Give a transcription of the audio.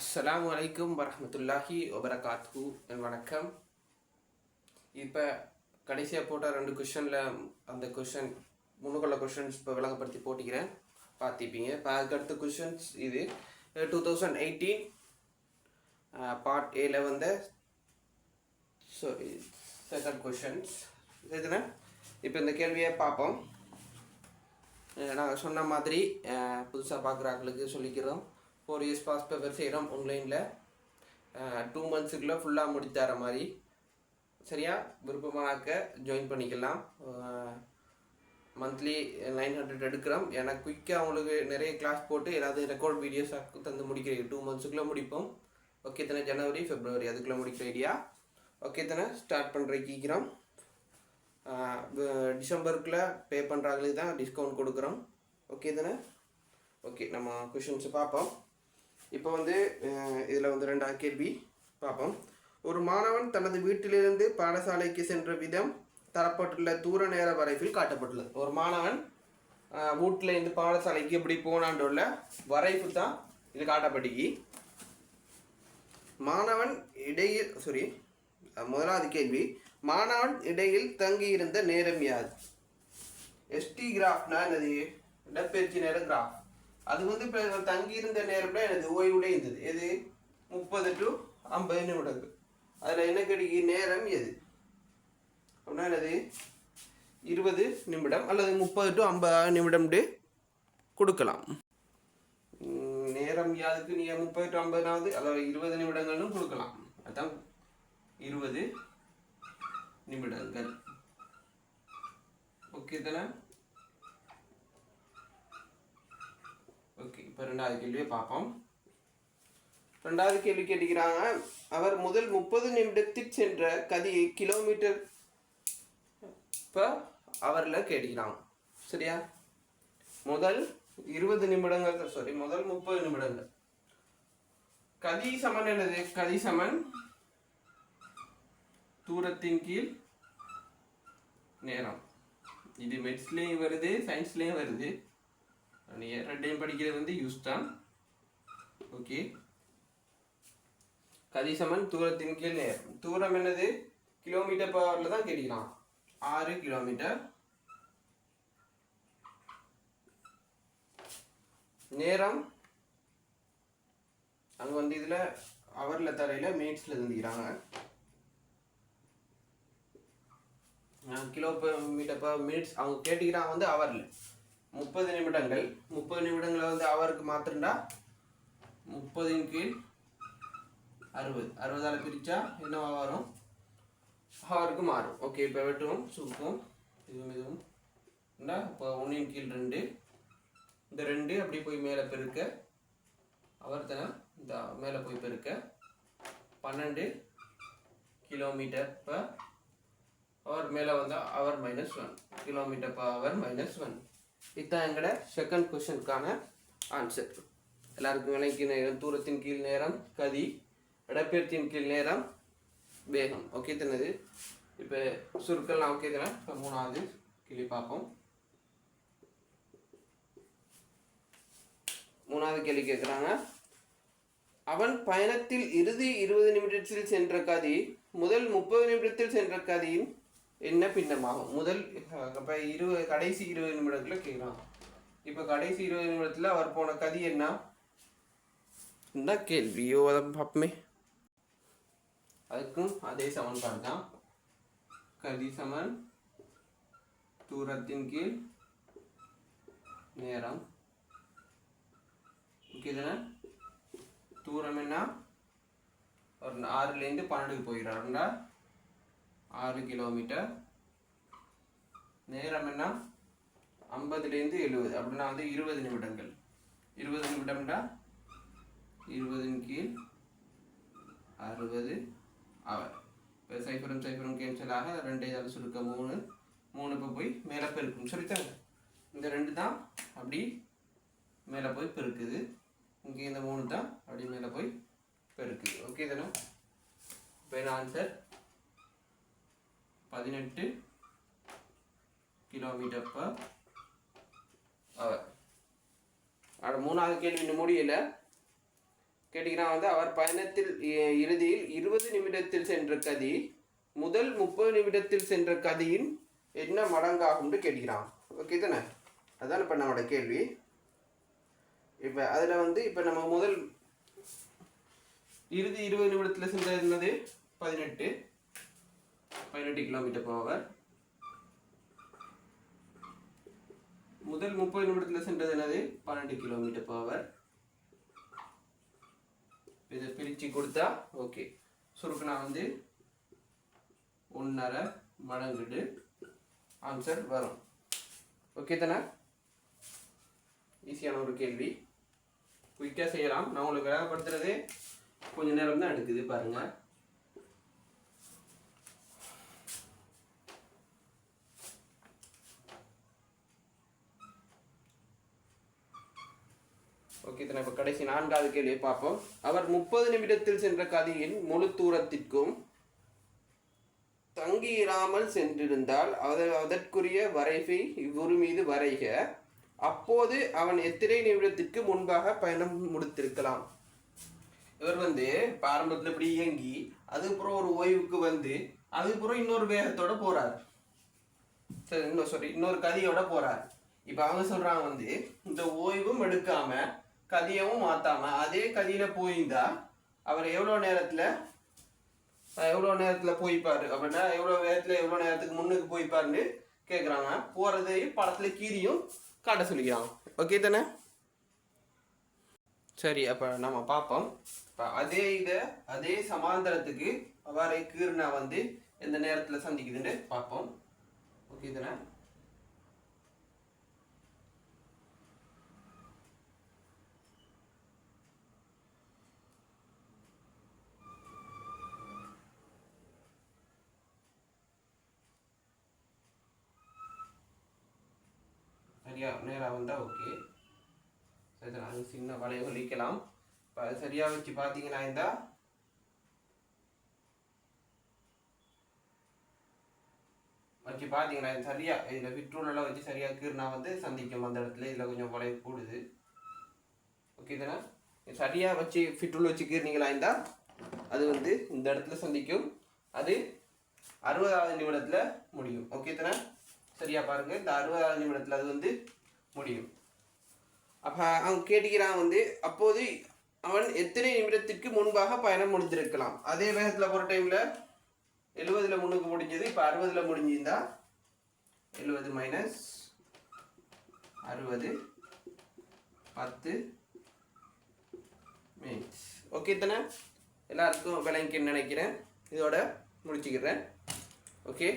அஸ்ஸலாமு அலைக்கும் வரஹ்மத்துல்லாஹி வபரகாத்துஹு. வணக்கம். இப்போ கடைசியாக போட்ட 2 கொஷனில் அந்த கொஷன் முன்னுக்குள்ள கொஷன்ஸ் இப்போ விளங்கப்படுத்தி போட்டிக்கிறேன், பார்த்துப்பீங்க. இப்போ அதுக்கடுத்த கொஷன்ஸ் இது 2018 பார்ட் ஏல வந்த செகண்ட் கொஷன்ஸ் இதுனா. இப்போ இந்த கேள்வியை பார்ப்போம். நாங்கள் சொன்ன மாதிரி புதுசாக பார்க்குறாங்களுக்கு சொல்லிக்கிறோம். 4 years பாஸ் பேப்பர் செய்கிறோம் ஆன்லைனில். 2 monthsக்குள்ளே ஃபுல்லாக முடித்தர மாதிரி. சரியா? விருப்பமானாக்க ஜாயின் பண்ணிக்கலாம். மந்த்லி 900 எடுக்கிறோம். ஏன்னா குயிக்காக அவங்களுக்கு நிறைய கிளாஸ் போட்டு ஏதாவது ரெக்கார்ட் வீடியோஸ் தந்து முடிக்கிறேன். 2 monthsக்குள்ளே முடிப்போம். ஓகே தானே? ஜனவரி ஃபெப்ரவரி அதுக்குள்ளே முடிக்கிற ஐடியா. ஓகே தானே? ஸ்டார்ட் பண்ணுறதுக்கிறோம். டிசம்பருக்குள்ளே பே பண்ணுறாங்களுக்கு தான் டிஸ்கவுண்ட் கொடுக்குறோம். ஓகே தானே? ஓகே, நம்ம கொஷின்ஸை பார்ப்போம். இப்போ இதில் 2வது கேள்வி பார்ப்போம். ஒரு மாணவன் தனது வீட்டிலிருந்து பாடசாலைக்கு சென்ற விதம் தரப்பட்டுள்ள தூர நேர வரைவில் காட்டப்பட்டுள்ளது. ஒரு மாணவன் வீட்டில் இருந்து பாடசாலைக்கு எப்படி போனான்டுள்ள வரைவு தான் இது காட்டப்பட்டிக்கு. மாணவன் இடையில் முதலாவது கேள்வி, மாணவன் இடையில் தங்கியிருந்த நேரம் யாது? எஸ்டி கிராஃப்னா என்னது? இடப்பெயர்ச்சி நேர கிராஃப். அது இப்போ தங்கியிருந்த நேரம்னா எனது ஓய்வுடைய இருந்தது. எது? 30 to 50 நிமிடங்கள். அதில் என்ன கிடைக்கு நேரம் எது அப்படின்னா என்னது? 20 நிமிடம் அல்லது 30 to 50 நிமிடம் கொடுக்கலாம். நேரம் யாருக்கு? நீங்கள் 30 to 50 அல்லது 20 நிமிடங்கள்னு கொடுக்கலாம். அதுதான் 20 நிமிடங்கள். ஓகே தானே? ஓகே, இப்போ 2வது கேள்வியை பார்ப்போம். 2வது கேள்வி கேட்டுக்கிறாங்க. அவர் முதல் 30 நிமிடத்தில் சென்ற கதியை கிலோமீட்டர் ஹவரில் கேட்டுக்கிறாங்க. சரியா? முதல் 20 நிமிடங்கள் முதல் 30 நிமிடங்கள். கதி சமன் என்னது? கதி சமன் தூரத்தின் கீழ் நேரம். இது மெட்ஸ்லேயும் வருது, சயின்ஸ்லேயும் வருது. நீங்கள் 2டையும் படிக்கிறது யூஸ் தான். ஓகே, கதி சமன் தூரத்தின் கீழ் நேரம். தூரம் என்னது? கிலோமீட்டர் பவரில் தான் கேட்கலாம். 6 கிலோமீட்டர். நேரம் அங்கே இதில் ஹவரில் தரையில் மினிட்ஸில் தந்துக்கிறாங்க. கிலோமீட்டர் பர் மினிட்ஸ் அவங்க கேட்டுக்கிறாங்க ஹவரில். 30 நிமிடங்கள். 30 நிமிடங்களை ஹவருக்கு மாத்திரண்டா 30 கீழ் 60. 60ஆல் பிரித்தா என்னவா வரும்? ஹவருக்கு மாறும். ஓகே, இப்போ வெட்டுவோம், சுருக்கும். இதுவும் இப்போ 1 கீழ் 2. இந்த 2 அப்படி போய் மேலே பெருக்க அவர் தானே இந்த மேலே போய் பெருக்க 12 கிலோமீட்டர் பர் ஹவர். மேலே ஹவர் -1 கிலோமீட்டர் பர் ஹவர் -1. இதுதான் எங்களோட செகண்ட் கொஷனுக்கான ஆன்சர். எல்லாருக்கும் விலைக்கு நேரம், தூரத்தின் கீழ் நேரம் கதி, இடப்பெயர்ச்சியின் கீழ் நேரம் வேகம். ஓகே தானது? இப்போ சுருக்கெல்லாம் ஓகே தானே? இப்போ 3வது கேள்வி பார்ப்போம். 3வது கேள்வி கேட்குறாங்க. அவன் பயணத்தில் இறுதி 20 நிமிடத்தில் சென்ற கதி முதல் 30 நிமிடத்தில் சென்ற கதியின் என்ன பின்னமாகும்? முதல் இப்போ கடைசி 20 நிமிடத்தில் கேட்குறான். இப்போ கடைசி 20 நிமிடத்தில் அவர் போன கதி என்ன? இந்த கேள்வியோ அதை பார்ப்போமே. அதுக்கும் அதே சமன்பாடு தான். கதி சமன் தூரத்தின் கீழ் நேரம். ஓகே தானே? தூரம் என்ன? ஒரு 6லேருந்து 12 போயிடுறாருண்டா 6 கிலோமீட்டர். நேரம் என்ன? 50லேருந்து 70 அப்படின்னா 20 நிமிடங்கள். 20 நிமிடம்டா 20 கீழ் 60 ஹவர். இப்போ 0 கேன்சல் ஆக 2 சுருக்க 3 இப்போ போய் மேலே பெருக்கும். சொல்லித்தாங்க. இந்த 2 தான் அப்படி மேலே போய் பெருக்குது. இங்கே இந்த 3 தான் அப்படி மேலே போய் பெருக்குது. ஓகே தானே? இப்போ என்ன ஆன்சர்? 18 kilometre per hour. 3வது கேள்வி இன்னும் முடியல. கேட்டிங்கன்னா வந்து அவர் பயணத்தில் இறுதியில் 20 நிமிடத்தில் சென்ற கதி முதல் 30 நிமிடத்தில் சென்ற கதியின் என்ன மடங்காகும்னு கேட்கிறான். ஓகே தானே, அதுதான் இப்போ நம்மளோட கேள்வி. இப்போ அதில் வந்து இப்போ நம்ம முதல் இறுதி 20 நிமிடத்தில் சென்றது 18 கிலோமீட்டர் பவர். முதல் 30 நிமிடத்தில் சென்றது என்னது 12 கிலோமீட்டர் பவர். இதை பிரித்து கொடுத்தா ஓகே சுருக்குனா வந்து 1.5 மடங்குட்டு ஆன்சர் வரும். ஓகே தானே, ஈஸியான ஒரு கேள்வி, குயிக்காக செய்யலாம். நான் உங்களுக்கு வேகப்படுத்துறதே கொஞ்ச நேரம் தான் எடுக்குது பாருங்க. ஓகே தானே, இப்போ கடைசி 4வது கேள்வியை பார்ப்போம். அவர் 30 நிமிடத்தில் சென்ற கதியின் முழு தூரத்திற்கும் தங்கியிராமல் சென்றிருந்தால் அதற்குரிய வரைவை இவ்வுரு மீது வரைக. அப்போது அவன் எத்தனை நிமிடத்திற்கு முன்பாக பயணம் முடித்திருக்கலாம்? இவர் வந்து ஆரம்பத்தில் இப்படி இயங்கி அதுக்கப்புறம் ஒரு ஓய்வுக்கு வந்து அதுக்கப்புறம் இன்னொரு வேகத்தோட போறார். சரி இன்னொரு கதியோட போறார். இப்போ அவங்க சொல்றாங்க வந்து இந்த ஓய்வும் எடுக்காம கதியவும் மாத்தாம அதே கதியில போயிருந்தா அவர் எவ்வளோ நேரத்தில் போய்ப்பாரு அப்படின்னா எவ்வளோ வேகத்தில் எவ்வளோ நேரத்துக்கு முன்னுக்கு போய்ப்பாருன்னு கேட்குறாங்க. போகிறதையும் படத்தில் கீரியும் காட்ட சொல்லிக்கிறாங்க. ஓகே தானே, சரி அப்போ நம்ம பார்ப்போம். இப்போ அதே சமாந்தரத்துக்கு அவ்வாறே கீர்னா வந்து எந்த நேரத்தில் சந்திக்குதுன்னு பார்ப்போம். ஓகே தானே, சரியா நேராக வந்தால் ஓகே. சரி அது சின்ன வளைவுகள் வைக்கலாம். இப்போ அது சரியாக வச்சு பார்த்தீங்கன்னா சரியாக இதில் விட்ரூலெல்லாம் வச்சு சரியாக கீர்னா வந்து சந்திக்கும் அந்த இடத்துல. இதில் கொஞ்சம் வளைவு கூடுது. ஓகே தானே, சரியாக வச்சு ஃபிட்ரூல் வச்சு கீர்னீங்களா இருந்தால் அது வந்து இந்த இடத்துல சந்திக்கும். அது 60வது நிமிடத்தில் முடியும். ஓகே தானே, சரியா பாருங்க, இந்த 60வது நிமிடத்தில் அது வந்து முடியும். அப்போ அவன் கேட்டுக்கிறான் வந்து அப்போது அவன் எத்தனை நிமிடத்திற்கு முன்பாக பயணம் முடிஞ்சிருக்கலாம்? அதே வேகத்தில் போகிற டைமில் 70ல் முன்னுக்கு முடிஞ்சது, இப்போ 60ல் முடிஞ்சிருந்தா 70 மைனஸ் 60 10 மினிட்ஸ். ஓகே தானே, எல்லாருக்கும் விளங்கின்னு நினைக்கிறேன். இதோட முடிச்சுக்கிறேன். ஓகே.